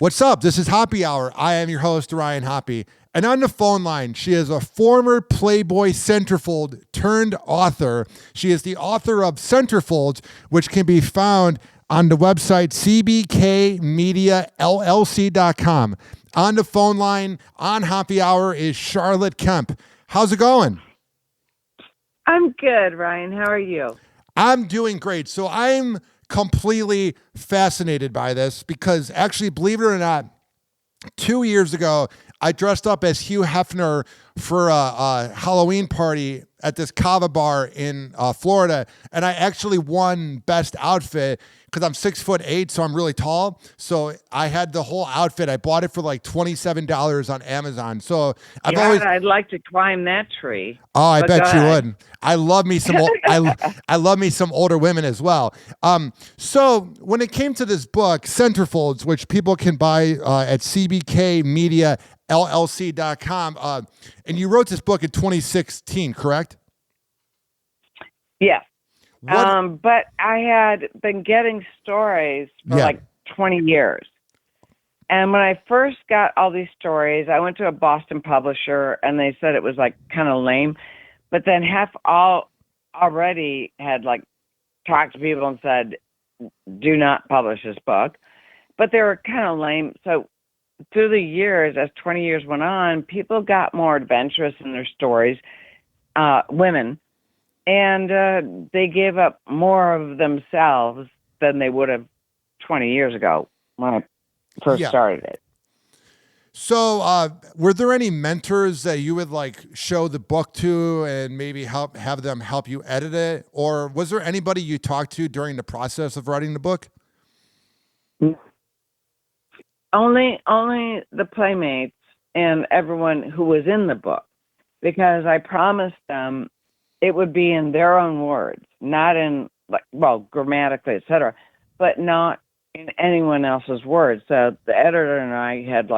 What's up? This is Hoppe Hour. I am your host, Ryan Hoppe. And on the phone line, she is a former Playboy Centerfold turned author. She is the author of Centerfold, which can be found on the website cbkmediallc.com. On the phone line on Hoppe Hour is Charlotte Kemp. How's it going? I'm good, Ryan. How are you? I'm doing great. So I'm completely fascinated by this because actually, believe it or not, 2 years ago, I dressed up as Hugh Hefner for a Halloween party at this kava bar in Florida, and I actually won best outfit because I'm 6'8", so I'm really tall. So I had the whole outfit. I bought it for like $27 on Amazon. So I'd like to climb that tree. Oh, I bet you would. I love me some. I love me some older women as well. So when it came to this book, Centerfolds, which people can buy at cbkmediallc.com, and you wrote this book in 2016, correct? Yes. But I had been getting stories for like 20 years. And when I first got all these stories, I went to a Boston publisher and they said it was like kind of lame. But then already had like talked to people and said, do not publish this book. But they were kind of lame. So through the years, as 20 years went on, people got more adventurous in their stories, women. And they gave up more of themselves than they would have 20 years ago when I first started it. So were there any mentors that you would like show the book to and maybe have them help you edit it? Or was there anybody you talked to during the process of writing the book? Only the playmates and everyone who was in the book, because I promised them it would be in their own words, not in grammatically, etc., but not in anyone else's words. So the editor and I had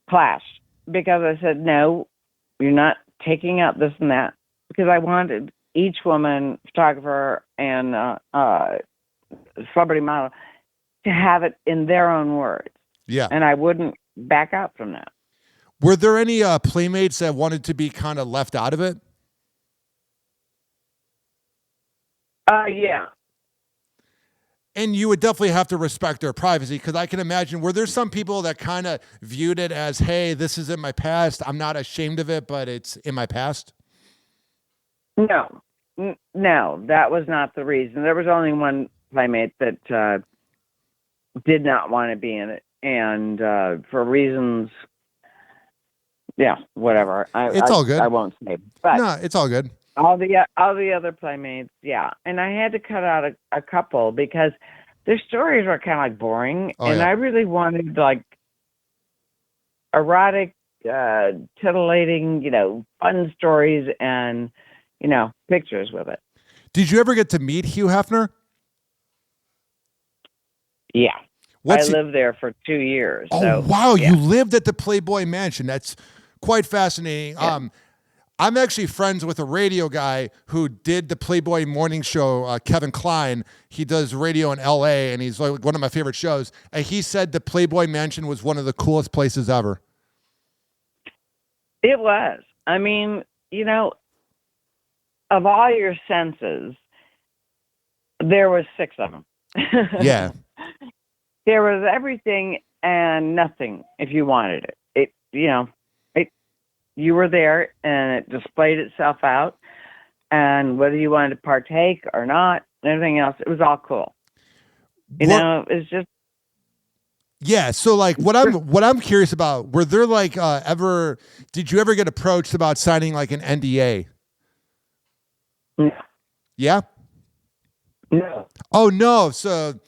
clashed because I said, no, you're not taking out this and that, because I wanted each woman, photographer and celebrity model, to have it in their own words. Yeah. And I wouldn't back out from that. Were there any playmates that wanted to be kind of left out of it? Yeah. And you would definitely have to respect their privacy, because I can imagine, were there some people that kind of viewed it as, hey, this is in my past, I'm not ashamed of it, but it's in my past? No, that was not the reason. There was only one playmate that did not want to be in it, and for reasons, whatever. It's all good. I won't say, but no, it's all good. All the other playmates, and I had to cut out a couple because their stories were kind of like boring, I really wanted like erotic, titillating, fun stories and pictures with it. Did you ever get to meet Hugh Hefner? Yeah, I lived there for 2 years. Oh, so, wow! You lived at the Playboy Mansion. That's quite fascinating. Yeah. I'm actually friends with a radio guy who did the Playboy morning show, Kevin Kline. He does radio in L.A., and he's like one of my favorite shows. And he said the Playboy Mansion was one of the coolest places ever. It was. I mean, of all your senses, there was 6 of them. Yeah. There was everything and nothing if you wanted it. You were there, and it displayed itself out, and whether you wanted to partake or not, and everything else, it was all cool. It's just. Yeah. So, like, what I'm curious about, were there did you ever get approached about signing like an NDA? No. Yeah. No. Oh no. So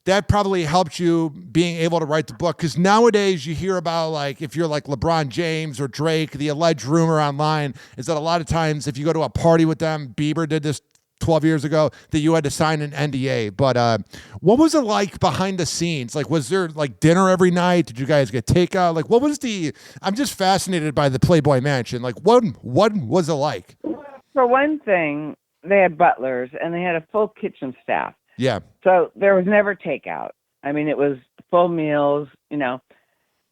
that probably helped you being able to write the book, because nowadays you hear about, like, if you're like LeBron James or Drake, the alleged rumor online is that a lot of times if you go to a party with them, Bieber did this 12 years ago, that you had to sign an NDA. But what was it like behind the scenes? Like, was there like dinner every night? Did you guys get takeout? Like, what was I'm just fascinated by the Playboy Mansion. Like, what was it like? For one thing, they had butlers and they had a full kitchen staff. Yeah. So there was never takeout. I mean, it was full meals,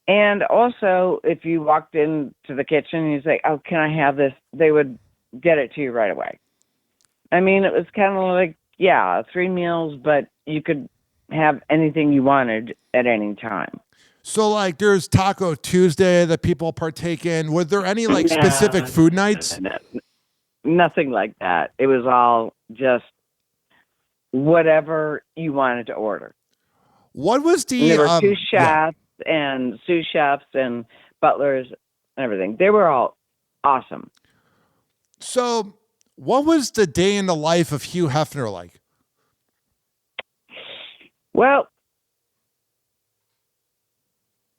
And also, if you walked into the kitchen and you say, "Oh, can I have this?" they would get it to you right away. I mean, it was kind of like, yeah, 3 meals, but you could have anything you wanted at any time. So like there's Taco Tuesday that people partake in. Were there any like specific No, food nights? nothing like that. It was all just whatever you wanted to order. What was And the there were two yeah. chefs and sous chefs and butlers and everything. They were all awesome. So what was the day in the life of Hugh Hefner like? Well,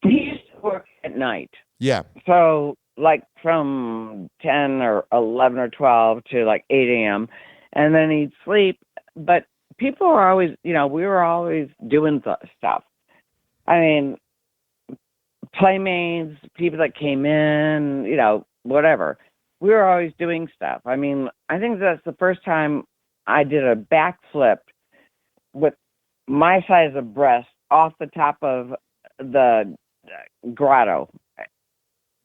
he used to work at night. Yeah. So, like from 10 or 11 or 12 to like 8 a.m. And then he'd sleep. But people were always, we were always doing stuff. I mean, playmates, people that came in, whatever. We were always doing stuff. I mean, I think that's the first time I did a backflip with my size of breast off the top of the grotto,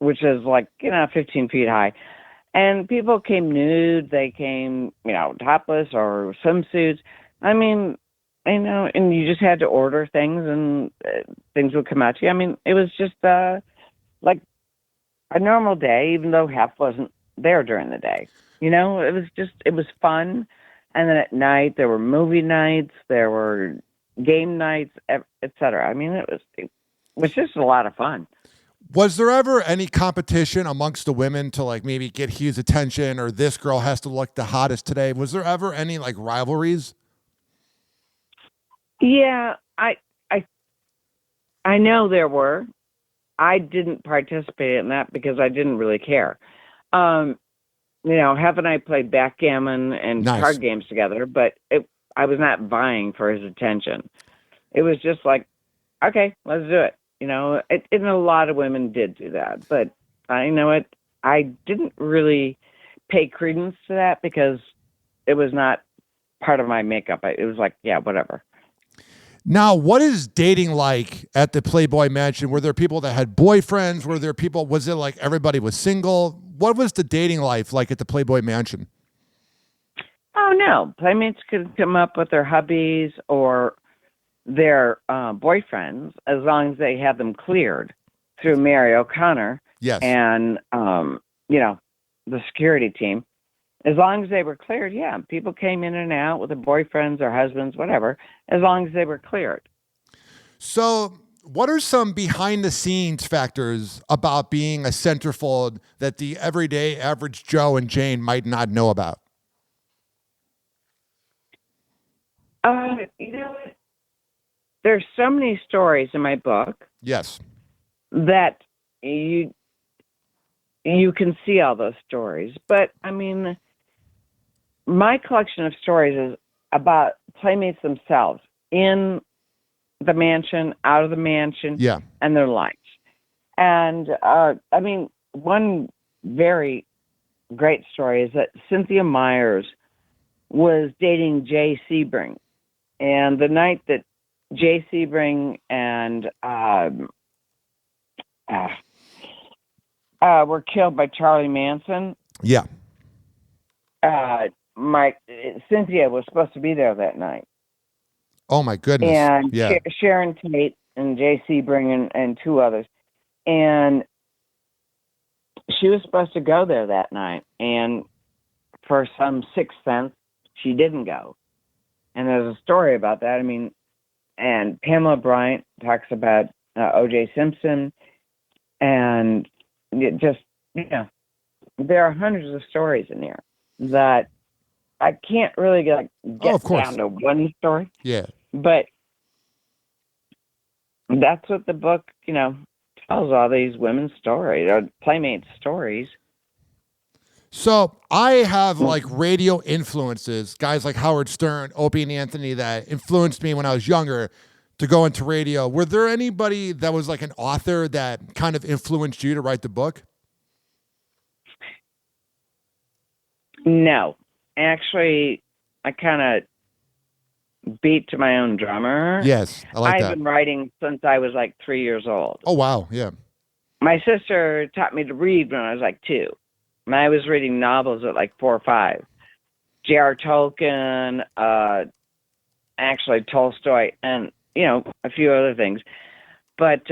which is like, 15 feet high. And people came nude, they came, topless or swimsuits. I mean, and you just had to order things and things would come out to you. I mean, it was just like a normal day, even though half wasn't there during the day. It was fun. And then at night, there were movie nights, there were game nights, etc. I mean, it was just a lot of fun. Was there ever any competition amongst the women to like maybe get Hugh's attention or this girl has to look the hottest today? Was there ever any like rivalries? Yeah, I know there were. I didn't participate in that because I didn't really care. Hev and I played backgammon and Nice. card games together, but I was not vying for his attention. It was just like, okay, let's do it. And a lot of women did do that, but I didn't really pay credence to that because it was not part of my makeup. It was like, yeah, whatever. Now, what is dating like at the Playboy Mansion? Were there people that had boyfriends? Was it like everybody was single? What was the dating life like at the Playboy Mansion? Oh, no. Playmates could come up with their hubbies or their boyfriends as long as they had them cleared through Mary O'Connor Yes. and, the security team. As long as they were cleared, yeah, people came in and out with their boyfriends or husbands, whatever, as long as they were cleared. So, what are some behind the scenes factors about being a centerfold that the everyday average Joe and Jane might not know about? There's so many stories in my book. Yes. That you can see all those stories. But, I mean, my collection of stories is about playmates themselves in the mansion, out of the mansion, Yeah. and their lives. And, one very great story is that Cynthia Myers was dating Jay Sebring. And the night that Jay Sebring and were killed by Charlie Manson. Yeah. Cynthia was supposed to be there that night. Oh my goodness. And yeah. Sharon Tate and Jay Sebring and two others. And she was supposed to go there that night. And for some sixth sense, she didn't go. And there's a story about that. I mean, and Pamela Bryant talks about O.J. Simpson. And it just, there are hundreds of stories in here that I can't really get down to one story. Yeah. But that's what the book, tells all these women's stories, or playmates' stories. So I have like radio influences, guys like Howard Stern, Opie and Anthony, that influenced me when I was younger to go into radio. Were there anybody that was like an author that kind of influenced you to write the book? No. Actually, I kind of beat to my own drummer. Yes, I like I've that. been writing since I was like 3 years old. Oh, wow. Yeah. My sister taught me to read when I was like 2. And I was reading novels at like 4 or 5. J.R. Tolkien, actually Tolstoy, and, a few other things. But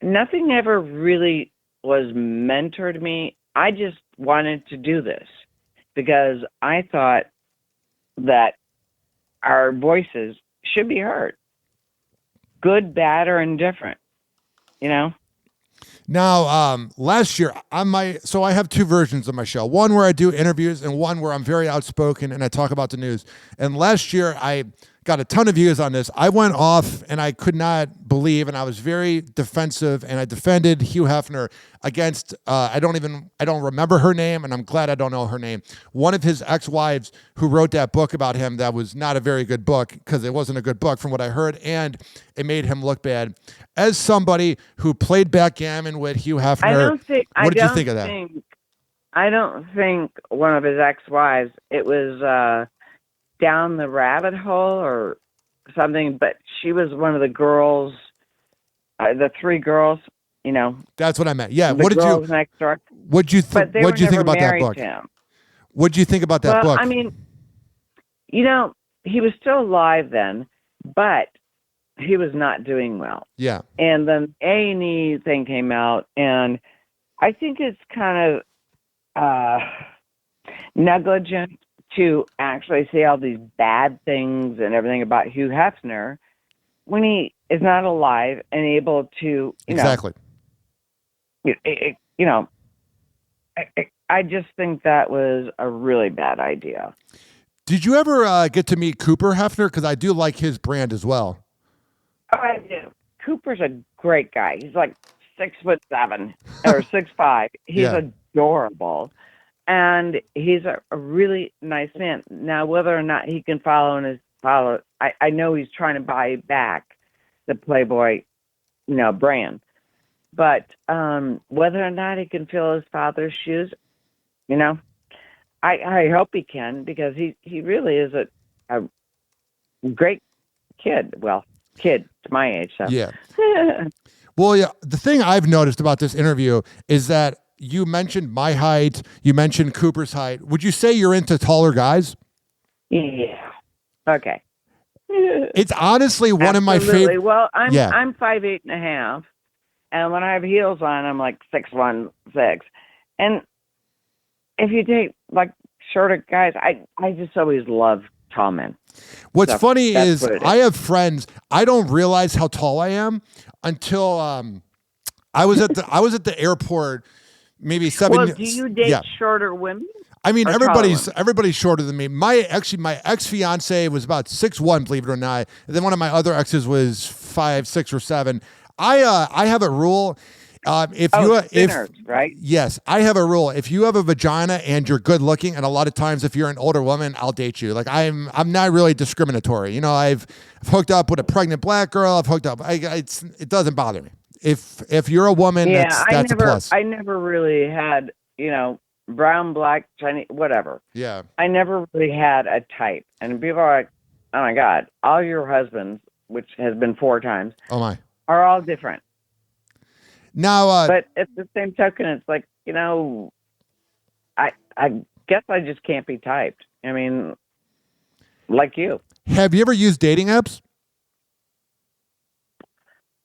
nothing ever really was mentored to me. I just wanted to do this because I thought that our voices should be heard, good, bad, or indifferent, Now, last year so I have 2 versions of my show. One where I do interviews and one where I'm very outspoken and I talk about the news. And last year I got a ton of views on this. I went off and I could not believe, and I was very defensive, and I defended Hugh Hefner against, I don't remember her name, and I'm glad I don't know her name. One of his ex-wives who wrote that book about him that was not a very good book because it wasn't a good book from what I heard, and it made him look bad. As somebody who played backgammon with Hugh Hefner, what did you think of that? I don't think one of his ex-wives, it was down the rabbit hole or something, but she was one of the girls, the 3 girls, That's what I meant. Yeah. The girls next door. What'd you think about that book? What'd you think about that book? I mean, he was still alive then, but he was not doing well. Yeah. And then A&E thing came out, and I think it's kind of negligent to actually say all these bad things and everything about Hugh Hefner when he is not alive and able to, exactly. I just think that was a really bad idea. Did you ever get to meet Cooper Hefner? Because I do like his brand as well. Oh, I do. Cooper's a great guy. He's like 6'7" or 6'5". He's adorable. And he's a really nice man. Now, whether or not he can follow, I know he's trying to buy back the Playboy, brand. But whether or not he can fill his father's shoes, I hope he can, because he really is a great kid. Well, kid to my age. So. Yeah. Well, yeah. The thing I've noticed about this interview is that you mentioned my height. You mentioned Cooper's height. Would you say you're into taller guys? Yeah. Okay. It's honestly one of my favorite. Well, I'm 5'8.5", and when I have heels on, I'm like 6'1", 6". And if you take like shorter guys, I just always love tall men. What's funny is I have friends. I don't realize how tall I am until I was at the airport. Maybe 7 years. Well, do you date shorter women? I mean, everybody's shorter than me. My ex-fiance was about 6'1", believe it or not. And then one of my other exes was 5, 6, or 7. I have a rule. Right? Yes, I have a rule. If you have a vagina and you're good looking, and a lot of times if you're an older woman, I'll date you. Like I'm not really discriminatory. I've hooked up with a pregnant black girl. I've hooked up. It doesn't bother me. If you're a woman, that's a plus. I never really had, brown, black, Chinese, whatever. Yeah. I never really had a type. And people are like, oh my God, all your husbands, which has been 4 times, are all different. Now, but at the same token, it's like, I guess I just can't be typed. I mean, like you. Have you ever used dating apps?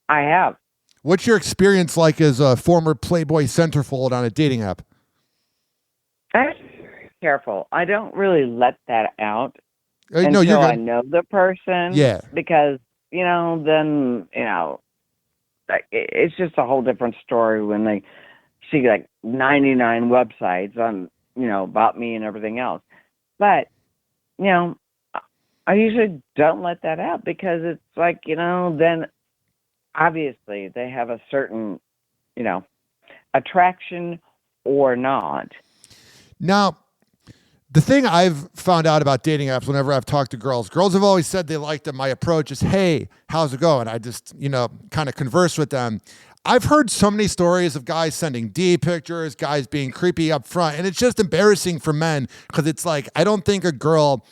I have. What's your experience like as a former Playboy Centerfold on a dating app? I'm very careful. I don't really let that out No, until I know the person. Yeah. Because, then, it's just a whole different story when they see like 99 websites on, about me and everything else. But, I usually don't let that out because it's like, then obviously they have a certain, attraction or not. Now, the thing I've found out about dating apps whenever I've talked to girls have always said they like them. My approach is, hey, how's it going? I just, kind of converse with them. I've heard so many stories of guys sending D pictures, guys being creepy up front, and it's just embarrassing for men because it's like, I don't think a girl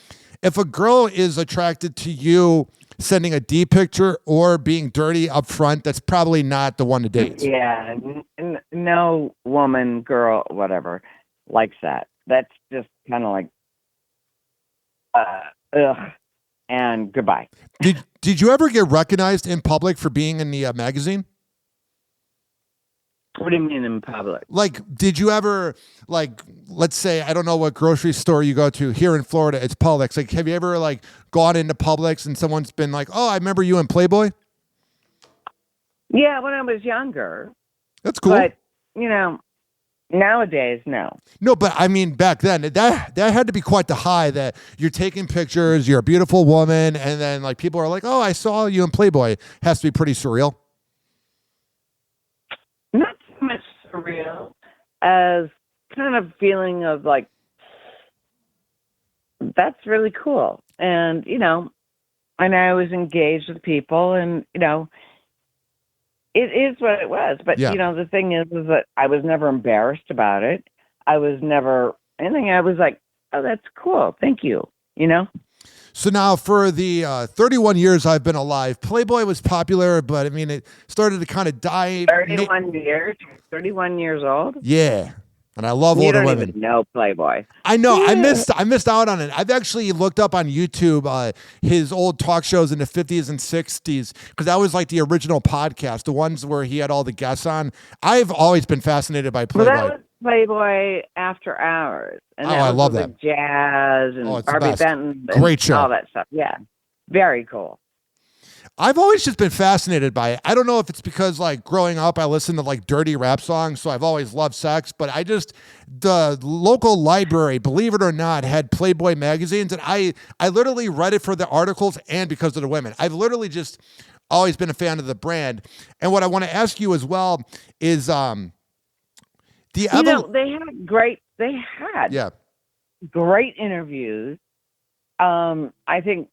if a girl is attracted to you sending a D picture or being dirty up front, that's probably not the one to date. Yeah, no woman, girl, whatever, likes that. That's just kind of like, ugh, and goodbye. Did you ever get recognized in public for being in the magazine? What do you mean in public? Like, did you ever, like, let's say, I don't know what grocery store you go to here in Florida, it's Publix. Like, have you ever, like, gone into Publix and someone's been like, oh, I remember you in Playboy? Yeah, when I was younger. That's cool. But, nowadays, no. No, but I mean, back then, that had to be quite the high that you're taking pictures, you're a beautiful woman, and then, like, people are like, oh, I saw you in Playboy. Has to be pretty surreal. Not so much surreal as kind of feeling of like, that's really cool. And, and I was engaged with people and, it is what it was. But, the thing is that I was never embarrassed about it. I was never anything. I was like, oh, that's cool. Thank you. So now for the 31 years I've been alive, Playboy was popular, but I mean, it started to kind of die. 31 years old? Yeah. And I love older women. You don't even know Playboy. I know. Yeah. I missed out on it. I've actually looked up on YouTube his old talk shows in the 50s and 60s because that was like the original podcast, the ones where he had all the guests on. I've always been fascinated by Playboy. Well, that was Playboy After Hours. And I love that. Jazz and Barbie Benton. Great show. All that stuff. Yeah. Very cool. I've always just been fascinated by it. I don't know if it's because, like, growing up, I listened to, like, dirty rap songs, so I've always loved sex, but the local library, believe it or not, had Playboy magazines, and I literally read it for the articles and because of the women. I've literally just always been a fan of the brand. And what I want to ask you as well is they had great interviews. I think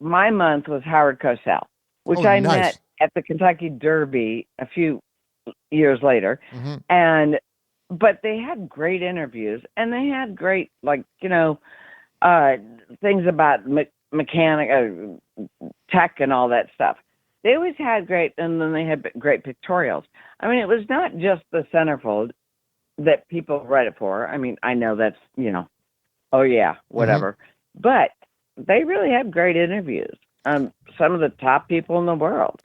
my month was Howard Cosell, which I met at the Kentucky Derby a few years later. Mm-hmm. But they had great interviews and they had great, things about mechanic, tech and all that stuff. They always had great, and then they had great pictorials. I mean, it was not just the centerfold that people read it for. I mean, I know that's, oh yeah, whatever. Mm-hmm. But they really had great interviews. Some of the top people in the world.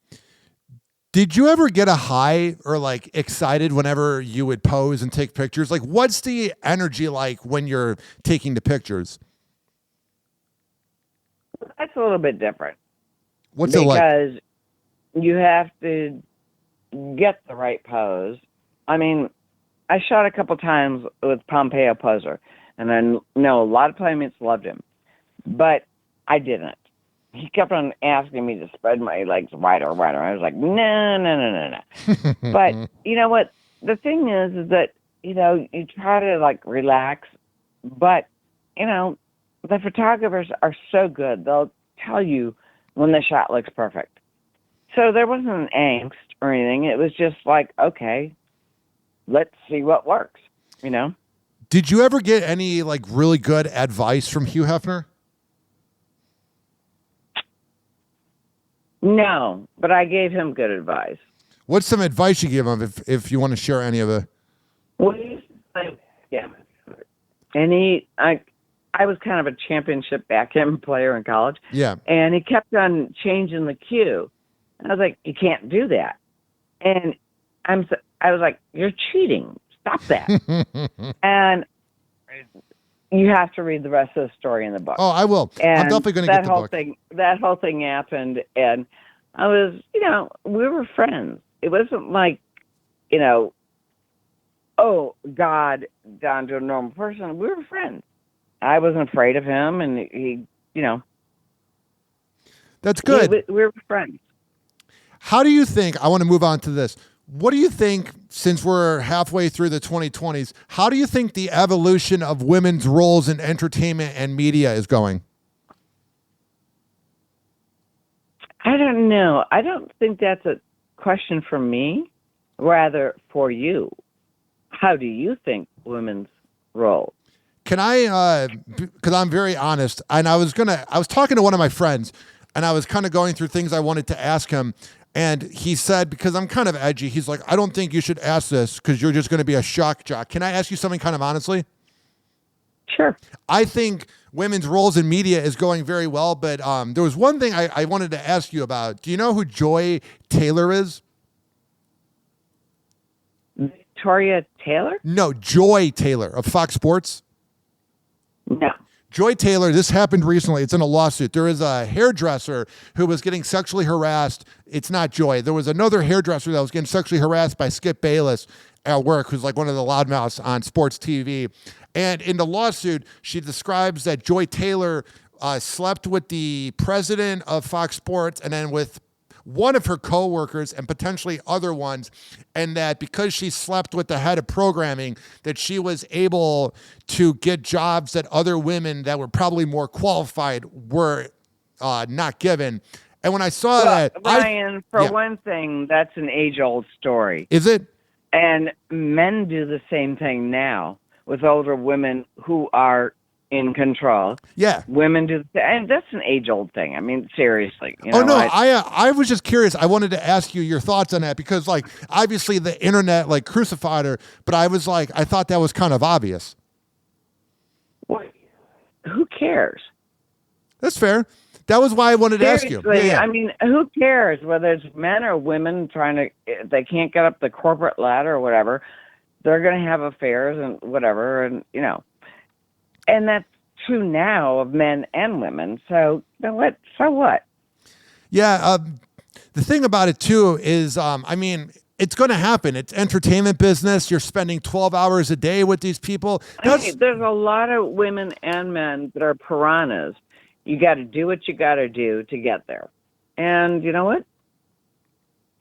Did you ever get a high or like excited whenever you would pose and take pictures? Like, what's the energy like when you're taking the pictures? That's a little bit different. What's it like? Because you have to get the right pose. I mean, I shot a couple times with Pompeo Poser, and I know a lot of playmates loved him, but I didn't. He kept on asking me to spread my legs wider. I was like, no. But you know what? The thing is that, you try to like relax, but, the photographers are so good. They'll tell you when the shot looks perfect. So there wasn't an angst or anything. It was just like, okay, let's see what works, Did you ever get any like really good advice from Hugh Hefner? No, but I gave him good advice. What's some advice you give him if you want to share any of it? Well, yeah. And I was kind of a championship backgammon player in college. Yeah. And he kept on changing the cue. And I was like, you can't do that. And I was like, you're cheating. Stop that. And you have to read the rest of the story in the book. Oh, I will. And I'm definitely going to get the book. That whole thing happened, and I was, we were friends. It wasn't like, oh, God, down to a normal person. We were friends. I wasn't afraid of him, and he. That's good. We were friends. How do you think, I want to move on to this. What do you think, since we're halfway through the 2020s, how do you think the evolution of women's roles in entertainment and media is going? I don't know. I don't think that's a question for me, rather for you. How do you think women's role? Can I, because I'm very honest, and I was talking to one of my friends, and I was kind of going through things I wanted to ask him, and he said, because I'm kind of edgy, he's like, I don't think you should ask this because you're just going to be a shock jock. Can I ask you something kind of honestly? Sure. I think women's roles in media is going very well, but there was one thing I wanted to ask you about. Do you know who Joy Taylor is? Victoria Taylor? No, Joy Taylor of Fox Sports. No. Joy Taylor, this happened recently. It's in a lawsuit. There is a hairdresser who was getting sexually harassed. It's not Joy. There was another hairdresser that was getting sexually harassed by Skip Bayless at work, who's like one of the loudmouths on sports TV. And in the lawsuit, she describes that Joy Taylor slept with the president of Fox Sports and then with one of her coworkers and potentially other ones, and that because she slept with the head of programming, that she was able to get jobs that other women that were probably more qualified were not given. And when I saw that, Brian, one thing, that's an age-old story. Is it? And men do the same thing now with older women who are in control. Yeah. Women do, and that's an age-old thing. I mean, seriously. I was just curious. I wanted to ask you your thoughts on that because, like, obviously the internet, like, crucified her, but I was like, I thought that was kind of obvious. Well, who cares? That's fair. That was why I wanted to ask you. I mean, who cares whether it's men or women they can't get up the corporate ladder or whatever. They're going to have affairs and whatever, and, and that's true now of men and women. So, what? So what? Yeah. The thing about it, too, is, I mean, it's going to happen. It's entertainment business. You're spending 12 hours a day with these people. There's a lot of women and men that are piranhas. You got to do what you got to do to get there. And you know what?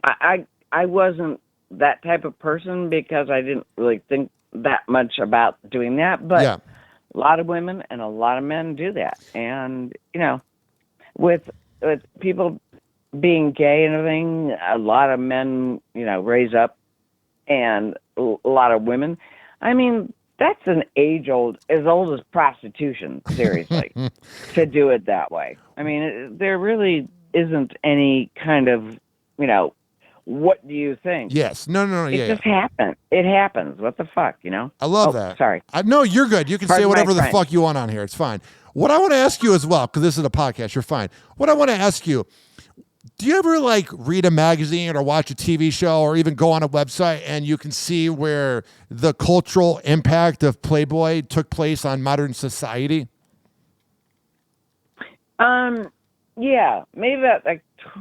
I wasn't that type of person because I didn't really think that much about doing that. But a lot of women and a lot of men do that. And, with people being gay and everything, a lot of men, raise up, and a lot of women. I mean, that's as old as prostitution, seriously, to do it that way. I mean, there really isn't any kind of, what do you think? Yes. No. It just happens. It happens. What the fuck, I love that. Sorry. No, you're good. You can say whatever the fuck you want on here. It's fine. What I want to ask you as well, because this is a podcast, you're fine. What I want to ask you, do you ever read a magazine or watch a TV show or even go on a website and you can see where the cultural impact of Playboy took place on modern society? Yeah, maybe about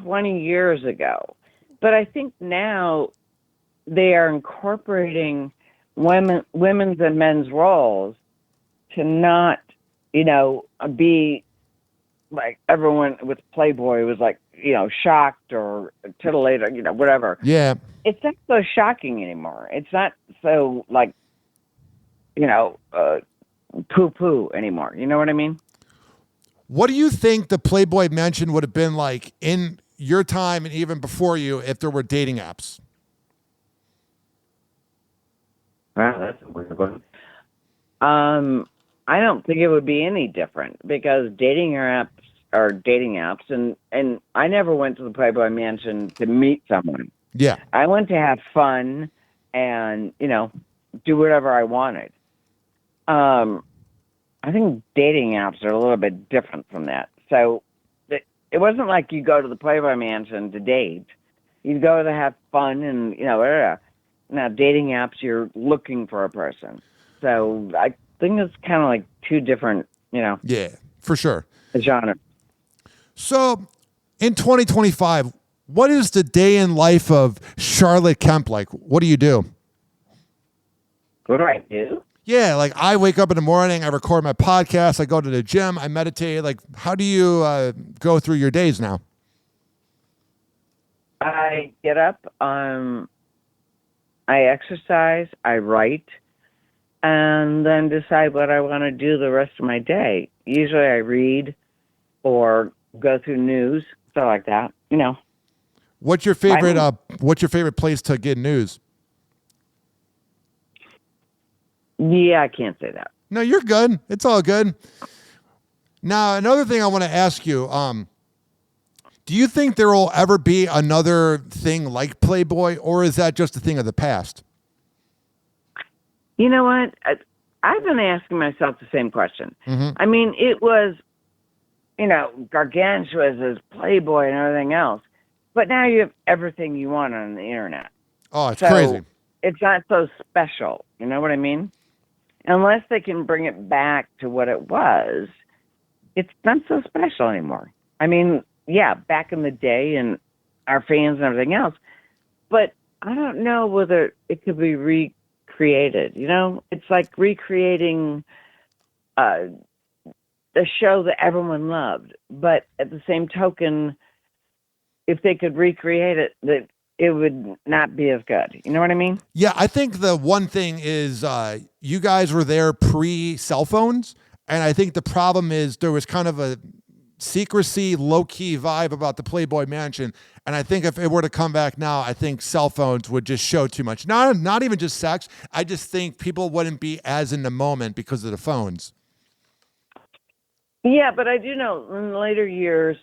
20 years ago. But I think now they are incorporating women's and men's roles to not, be like everyone with Playboy was shocked or titillated, whatever. Yeah. It's not so shocking anymore. It's not so poo-poo anymore. You know what I mean? What do you think the Playboy Mansion would have been like in your time and even before you if there were dating apps? Wow, that's a weird one. I don't think it would be any different because dating apps are dating apps, and I never went to the Playboy Mansion to meet someone. Yeah. I went to have fun and, do whatever I wanted. I think dating apps are a little bit different from that. So it wasn't like you go to the Playboy Mansion to date. You go to have fun and, whatever. Now, dating apps, you're looking for a person. So I think it's kind of like two different, Yeah, for sure. Genre. So in 2025, what is the day in life of Charlotte Kemp like? What do you do? What do I do? Yeah, I wake up in the morning, I record my podcast, I go to the gym, I meditate. How do you go through your days now? I get up, I exercise, I write, and then decide what I want to do the rest of my day. Usually I read or go through news, stuff like that, What's your favorite place to get news? Yeah, I can't say that. No, you're good. It's all good. Now, another thing I want to ask you, do you think there will ever be another thing like Playboy, or is that just a thing of the past? You know what? I've been asking myself the same question. Mm-hmm. I mean, it was, gargantuous as Playboy and everything else. But now you have everything you want on the internet. Oh, it's So crazy. it's not so special. You know what I mean? Unless they can bring it back to what it was, it's not so special anymore. I mean, yeah, back in the day and our fans and everything else. But I don't know whether it could be recreated. It's like recreating a show that everyone loved. But at the same token, if they could recreate it, that it would not be as good. You know what I mean? Yeah, I think the one thing is you guys were there pre-cell phones, and I think the problem is there was kind of a secrecy, low-key vibe about the Playboy Mansion, and I think if it were to come back now, I think cell phones would just show too much. Not even just sex. I just think people wouldn't be as in the moment because of the phones. Yeah, but I do know in later years,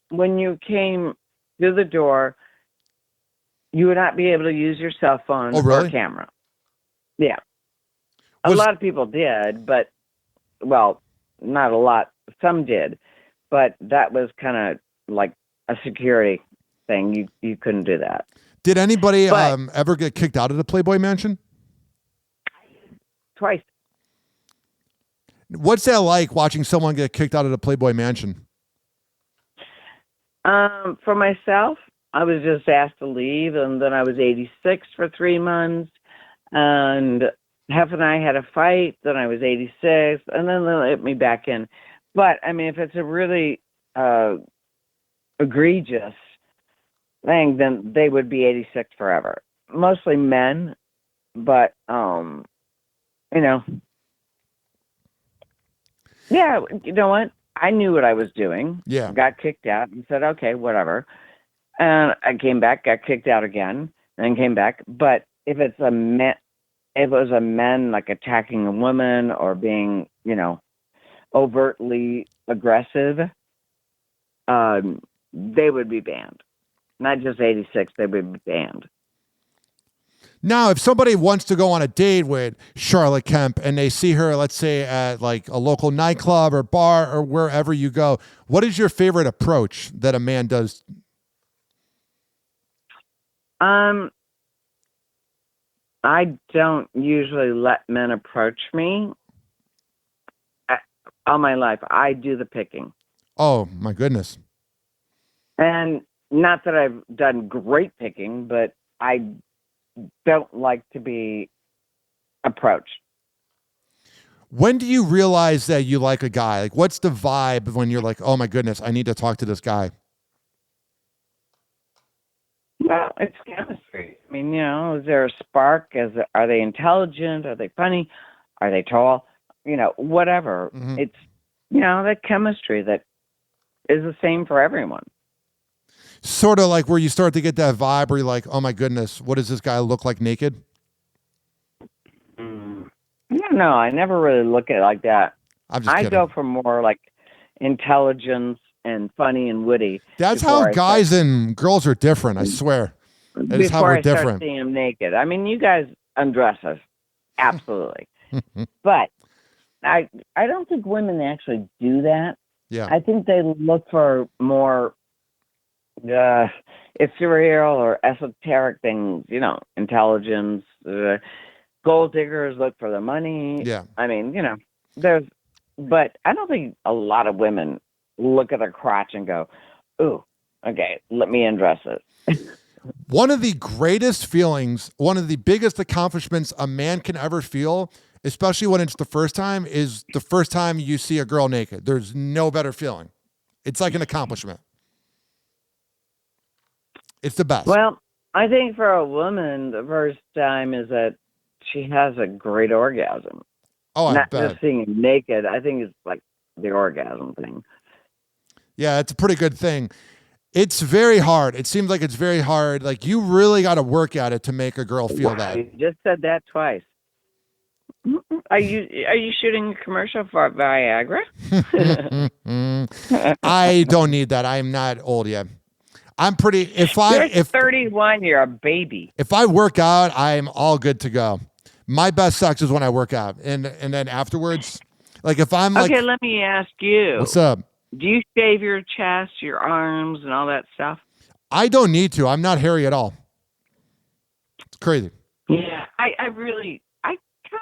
when you came through the door, you would not be able to use your cell phone or camera. Yeah. A lot of people did, but, well, not a lot. Some did, but that was kind of like a security thing. You couldn't do that. Did anybody ever get kicked out of the Playboy Mansion? Twice. What's that like, watching someone get kicked out of the Playboy Mansion? For myself, I was just asked to leave, and then I was 86 for 3 months, and Hef and I had a fight, then I was 86, and then they let me back in. But, I mean, if it's a really egregious thing, then they would be 86 forever. Mostly men, but, yeah, you know what? I knew what I was doing. Yeah. Got kicked out and said, okay, whatever. And I came back, got kicked out again, and came back. But if it's if it was a man like attacking a woman or being, overtly aggressive, they would be banned. Not just 86, they would be banned. Now, if somebody wants to go on a date with Charlotte Kemp and they see her, let's say, at like a local nightclub or bar or wherever you go, what is your favorite approach that a man does? I don't usually let men approach me. All my life, I do the picking. Oh, my goodness. And not that I've done great picking, but I don't like to be approached. When do you realize that you like a guy? Like, what's the vibe when you're like, oh my goodness, I need to talk to this guy? Well, it's chemistry. I mean, is there a spark? Are they intelligent? Are they funny? Are they tall? Whatever. Mm-hmm. It's, that chemistry that is the same for everyone. Sort of like where you start to get that vibe where you're like, oh my goodness, what does this guy look like naked? I don't know. I never really look at it like that. I'm just kidding. I go for more like intelligence and funny and witty. That's how guys and girls are different, I swear. That is how we're different. Before I start seeing them naked. I mean, you guys undress us. Absolutely. But I don't think women actually do that. Yeah. I think they look for more ethereal or esoteric things, intelligence. Gold diggers look for the money. Yeah. I mean, but I don't think a lot of women look at their crotch and go, ooh, okay, let me undress it. One of the greatest feelings, one of the biggest accomplishments a man can ever feel, especially when it's the first time, is the first time you see a girl naked. There's no better feeling. It's like an accomplishment. It's the best. Well, I think for a woman, the first time is that she has a great orgasm. Oh, Not bet. just seeing him naked. I think it's like the orgasm thing. Yeah, it's a pretty good thing. It's very hard. It seems like it's very hard. Like, you really got to work at it to make a girl feel that. You just said that twice. Are you shooting a commercial for Viagra? I don't need that. I'm not old yet. I'm pretty. You're 31. You're a baby. If I work out, I'm all good to go. My best sex is when I work out, and then afterwards, like if I'm like, okay, let me ask you. What's up? Do you shave your chest, your arms, and all that stuff? I don't need to. I'm not hairy at all. It's crazy. Yeah, I kind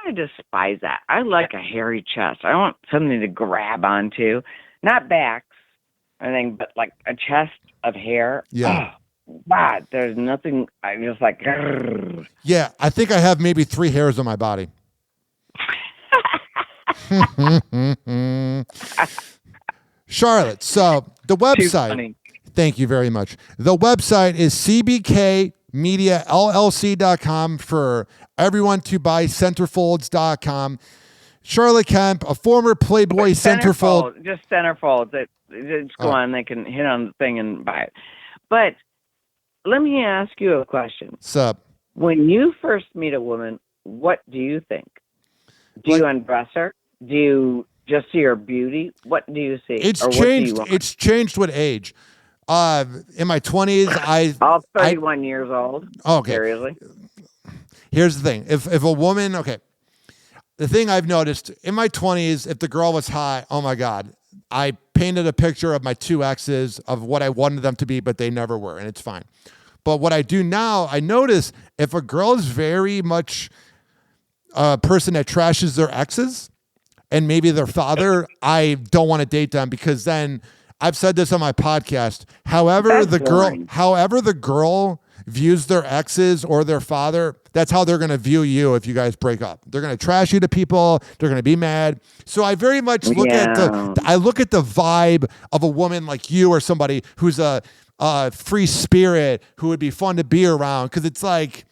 of despise that. I like a hairy chest. I want something to grab onto, not backs or anything, but like a chest of hair. Yeah. Oh, God, there's nothing. I just like. Grrr. Yeah, I think I have maybe 3 hairs on my body. Charlotte, so the website. Thank you very much. The website is cbkmediallc.com for everyone to buy centerfolds.com. Charlotte Kemp, a former Playboy Centerfold. Just Centerfold. Just go on. They can hit on the thing and buy it. But let me ask you a question. What's up? When you first meet a woman, what do you think? Do you undress her? Do you just see her beauty? What do you see? It's changed. It's changed with age. In my 20s, I'm 31 years old. Okay. Seriously. Here's the thing. If a woman, okay, the thing I've noticed in my 20s, if the girl was hot, oh my God, I painted a picture of my 2 exes of what I wanted them to be, but they never were, and it's fine. But what I do now, I notice if a girl is very much a person that trashes their exes and maybe their father, I don't want to date them, because then I've said this on my podcast. However the girl views their exes or their father, that's how they're going to view you if you guys break up. They're going to trash you to people. They're going to be mad. So I very much look at the vibe of a woman like you or somebody who's a free spirit who would be fun to be around, because it's like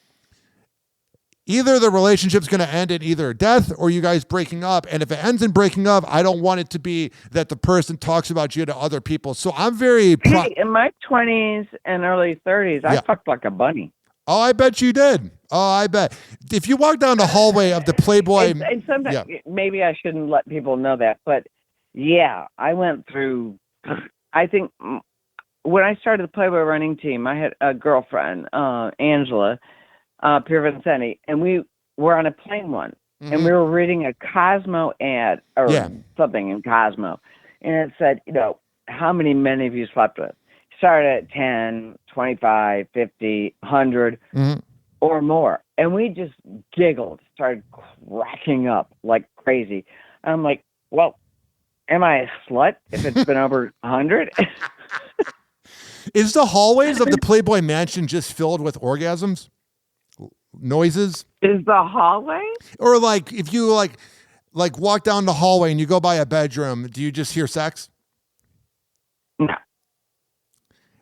either the relationship's going to end in either death or you guys breaking up. And if it ends in breaking up, I don't want it to be that the person talks about you to other people. So I'm very... in my 20s and early 30s, I fucked like a bunny. Oh, I bet you did. Oh, I bet. If you walk down the hallway of the Playboy... And sometimes, maybe I shouldn't let people know that, but yeah, I went through... I think when I started the Playboy running team, I had a girlfriend, Angela... Vincenti, and we were on a plane one, and we were reading a Cosmo ad or something in Cosmo, and it said, how many men have you slept with? Started at 10, 25, 50, 100, or more. And we just giggled, started cracking up like crazy. I'm like, well, am I a slut if it's been over 100? Is the hallways of the Playboy Mansion just filled with orgasms? Noises? Is the hallway? Or like if you like walk down the hallway and you go by a bedroom, do you just hear sex? No.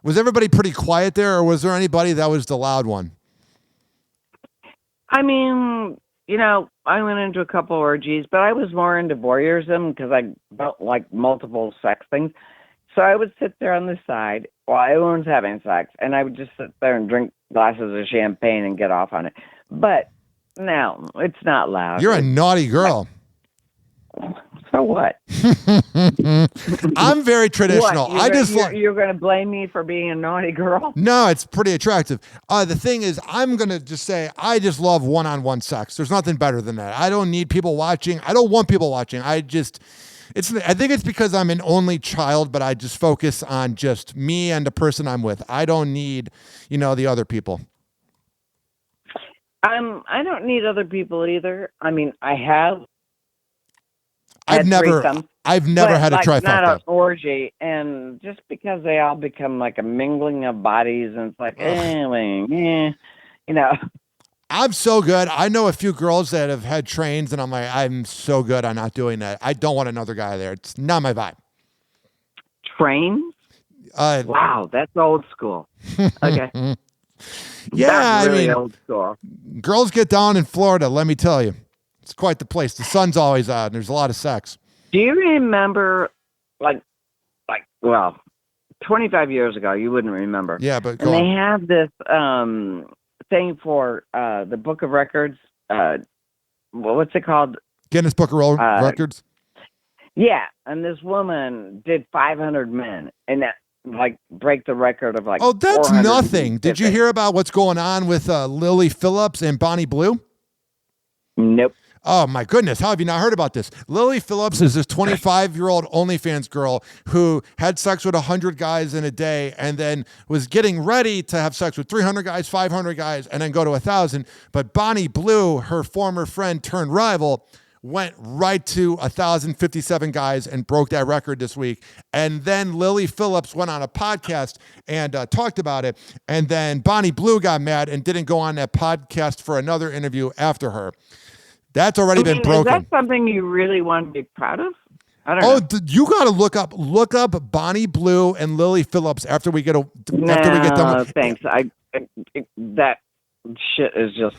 Was everybody pretty quiet there, or was there anybody that was the loud one? I mean, I went into a couple orgies, but I was more into voyeurism because I felt like multiple sex things. So I would sit there on the side while everyone's having sex, and I would just sit there and drink glasses of champagne and get off on it. But no, it's not loud. You're a naughty girl. So what? I'm very traditional. You're going to blame me for being a naughty girl? No, it's pretty attractive. The thing is, I'm going to just say I just love one-on-one sex. There's nothing better than that. I don't need people watching. I don't want people watching. I think it's because I'm an only child, but I just focus on just me and the person I'm with. I don't need, the other people. I don't need other people either. I mean, I've never had a trifecta. Not an orgy, and just because they all become like a mingling of bodies, and it's like, I'm so good. I know a few girls that have had trains, and I'm like, I'm so good. I'm not doing that. I don't want another guy there. It's not my vibe. Trains? Wow, that's old school. Okay. Yeah, that's really old school. Girls get down in Florida, let me tell you. It's quite the place. The sun's always out, and there's a lot of sex. Do you remember, 25 years ago, you wouldn't remember. Yeah, but they have this thing for the Book of Records. What's it called? Guinness Book of World Records? Yeah, and this woman did 500 men, and that break the record of Oh, that's nothing. Did you hear about what's going on with Lily Phillips and Bonnie Blue? Nope. Oh, my goodness. How have you not heard about this? Lily Phillips is this 25-year-old OnlyFans girl who had sex with 100 guys in a day and then was getting ready to have sex with 300 guys, 500 guys, and then go to 1,000. But Bonnie Blue, her former friend turned rival, went right to 1,057 guys and broke that record this week. And then Lily Phillips went on a podcast and talked about it. And then Bonnie Blue got mad and didn't go on that podcast for another interview after her. That's already been broken. Is that something you really want to be proud of? I don't know. You got to look up Bonnie Blue and Lily Phillips after we get done. Thanks. That shit is just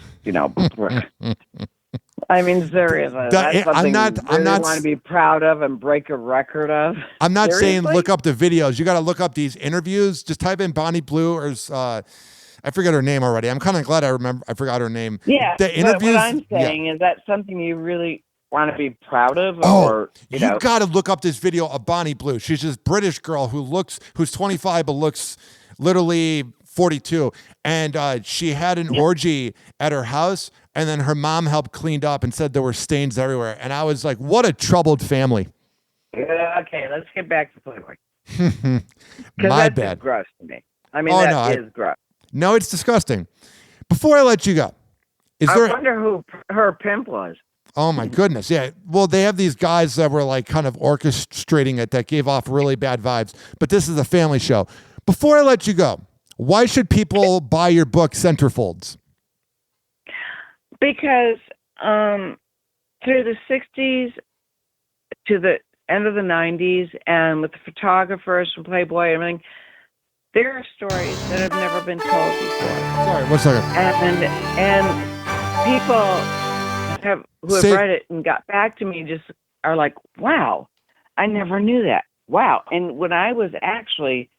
I mean, seriously, that's something you want to be proud of and break a record of. I'm not saying look up the videos. You got to look up these interviews. Just type in Bonnie Blue or I forget her name already. I'm kind of glad I forgot her name. Yeah, the interviews, what I'm saying is that something you really want to be proud of? You got to look up this video of Bonnie Blue. She's this British girl who's 25 but looks literally 42. And she had an orgy at her house, and then her mom helped clean up and said there were stains everywhere. And I was like, what a troubled family. Okay, let's get back to Playboy. My bad. Just gross to me. I mean, that is gross. No, it's disgusting. Before I let you go, I wonder who her pimp was. Oh, my goodness. Yeah. Well, they have these guys that were like kind of orchestrating it that gave off really bad vibes. But this is a family show. Before I let you go, why should people buy your book, Centerfolds? Because through the 60s to the end of the 90s, and with the photographers from Playboy and everything, there are stories that have never been told before. Sorry, 1 second. And people who have read it and got back to me just are like, wow, I never knew that. Wow. And when I was actually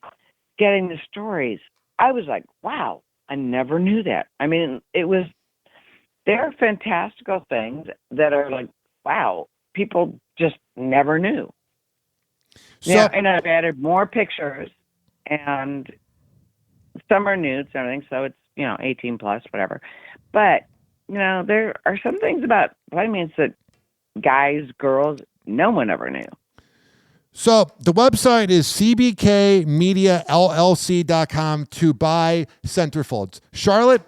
getting the stories, I was like, wow, I never knew that. I mean, there are fantastical things that are like, wow, people just never knew. So, and I've added more pictures, and some are nudes and everything, so it's 18 plus, whatever. But there are some things about Playmates that guys, girls, no one ever knew. So the website is cbkmediallc.com to buy Centerfolds. Charlotte,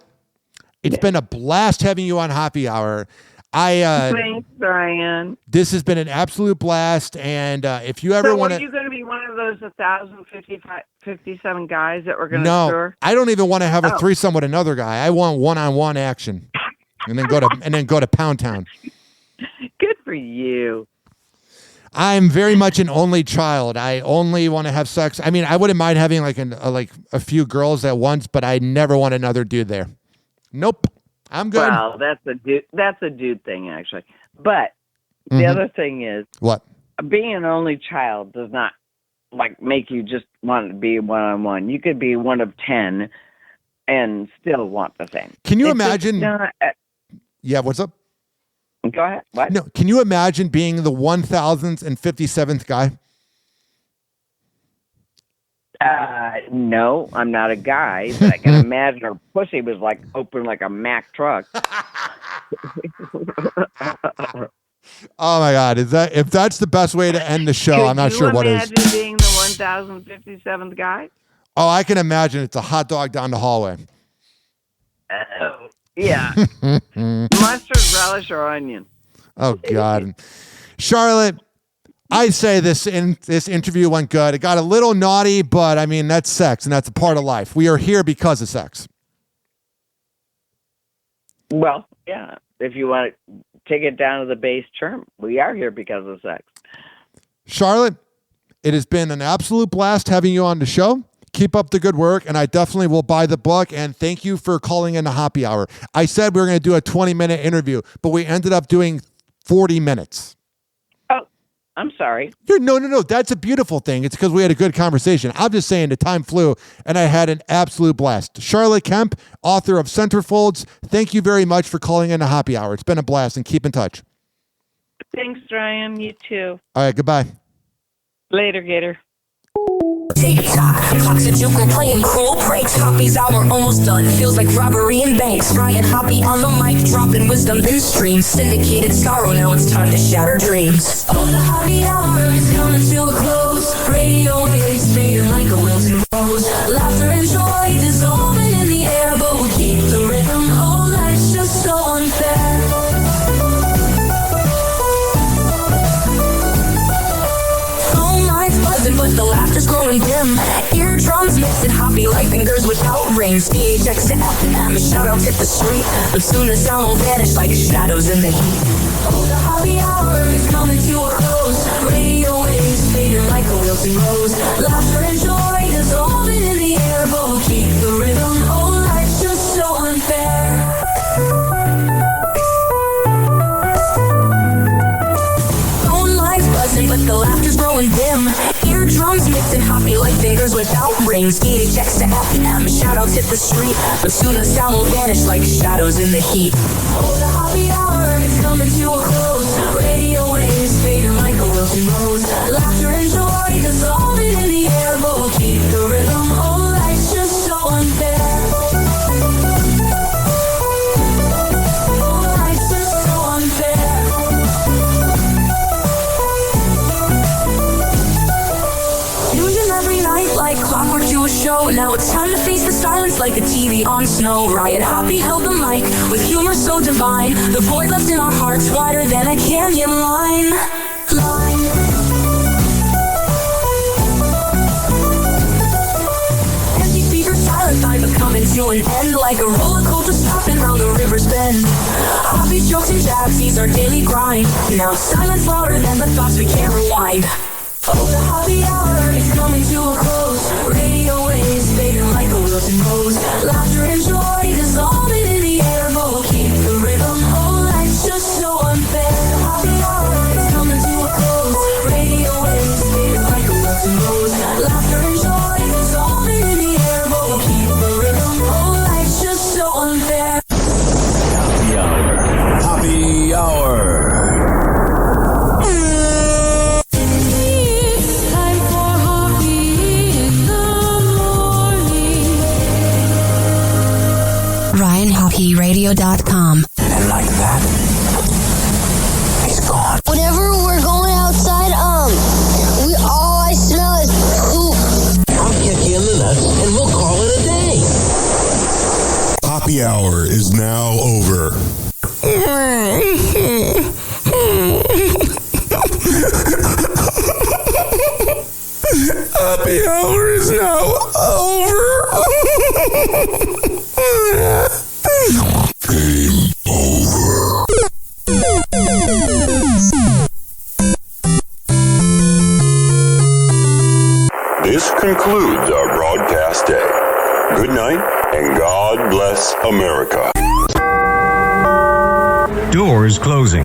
it's been a blast having you on Happy Hour. Thanks, Brian. This has been an absolute blast, and if you ever want to... are you going to be one of those 1,057 guys that we're going to No, I don't even want to have a threesome with another guy. I want one-on-one action, and then go to Pound Town. Good for you. I'm very much an only child. I only want to have sex. I mean, I wouldn't mind having like a few girls at once, but I never want another dude there. Nope. I'm good. Well, that's a dude thing, actually. But the other thing is, what? Being an only child does not make you just want to be one-on-one. You could be one of 10 and still want the thing. Can you imagine? Yeah, what's up? Go ahead. What? No, can you imagine being the 1,057th guy? No, I'm not a guy, but I can imagine her pussy was open like a Mack truck. Oh my God! If that's the best way to end the show, I'm not sure what is. Could you imagine being the 1,057th guy? Oh, I can imagine. It's a hot dog down the hallway. Oh, yeah. Mustard, relish, or onion. Oh God, Charlotte. I say this interview went good. It got a little naughty, but I mean, that's sex, and that's a part of life. We are here because of sex. Well, yeah. If you want to take it down to the base term, we are here because of sex. Charlotte, it has been an absolute blast having you on the show. Keep up the good work, and I definitely will buy the book, and thank you for calling in the Happy Hour. I said we were going to do a 20-minute interview, but we ended up doing 40 minutes. I'm sorry. No. That's a beautiful thing. It's because we had a good conversation. I'm just saying the time flew, and I had an absolute blast. Charlotte Kemp, author of Centerfolds, thank you very much for calling in a Happy Hour. It's been a blast, and keep in touch. Thanks, Ryan. You too. All right, goodbye. Later, Gator. TikTok, clocks at Juke, we're playing cool breaks. Hoppy's hour almost done. Feels like robbery in banks. Ryan Hoppe on the mic, dropping wisdom in streams. Syndicated sorrow, now it's time to shatter dreams. Oh, the Hoppe hour is coming to a close. Radio waves fading like a wilting rose. Laughter and joy dissolving in the air, but we'll keep the rhythm. Oh, life's just so unfair. But the laughter's growing dim. Eardrums mixing Hoppe like fingers without rings. DHX to FM, shoutouts hit the street. But soon the sound will vanish like shadows in the heat. Oh, the Hoppe hour is coming to a close. Radio waves fading like a wilting rose. Laughter and joy dissolving in the air, but we'll keep the rhythm. Oh, life's just so unfair. Phone lines buzzing, but the laughter's growing dim. Eardrums mixing Hoppe like fingers without rings. DHX to FM, shoutouts hit the street. But soon the sound will vanish like shadows in the heat. Oh, the Hoppe hour is coming to a close. Radio waves fading like a wilting rose. Laughter and joy dissolving in the air, but we'll keep the rhythm. Oh, life's just so unfair. Oh, life's just so unfair. Every night like clockwork to a show. Now it's time to face the silence like the TV on snow. Ryan Hoppe held the mic with humor so divine. The void left in our hearts wider than a canyon line. Empty speakers, silent time, but coming to an end like a roller coaster stopping round the river's bend. Hoppe's jokes and jabs, these are daily grind. Now silence louder than the thoughts we can't rewind. Oh, the Hoppe hour is coming to a close. Radio waves fading like a wilting rose. Laughter and joy dissolving in the air, but we'll keep the rhythm. Oh, life's just so unfair. The Hoppe hour is coming to a close. Radio waves fading like a wilting rose. Laughter and joy dissolving in the air, but we'll keep the rhythm. Oh, life's just so unfair. Hoppe hour. Hoppe hour. RyanHoppeRadio.com. And like that, he's gone. Whenever we're going outside, all I smell is poop. I'll kick you in the nuts and we'll call it a day. Hoppe hour is now over. Hoppe hour is now over. Game over. This concludes our broadcast day. Good night and God bless America. Doors closing.